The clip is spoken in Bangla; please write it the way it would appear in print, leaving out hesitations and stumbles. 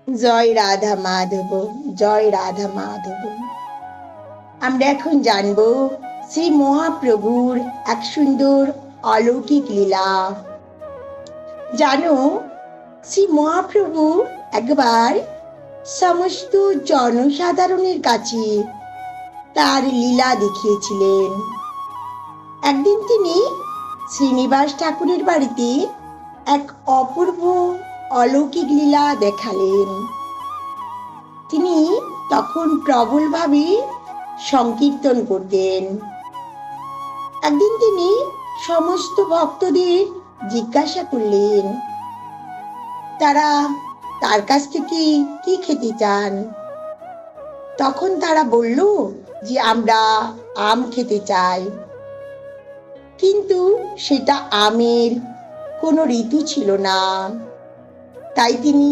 জয় রাধা মাধব, জয় রাধা মাধব। আমরা এখন জানবো শ্রী মহাপ্রভুর এক সুন্দর অলৌকিক লীলা। জানো, শ্রী মহাপ্রভু একবার সমস্ত জনসাধারণের কাছে তার লীলা দেখিয়েছিলেন। একদিন তিনি শ্রীনিবাস ঠাকুরের বাড়িতে এক অপূর্ব অলৌকিক লীলা দেখালেন। তিনি তখন প্রবলভাবে সংকীর্তন করতেন। একদিন তিনি সমস্ত ভক্তদের জিজ্ঞাসা করলেন, তারা তার কাছ থেকে কি খেতে চান। তখন তারা বলল যে আমরা আম খেতে চাই, কিন্তু সেটা আমের কোনো ঋতু ছিল না। তাই তিনি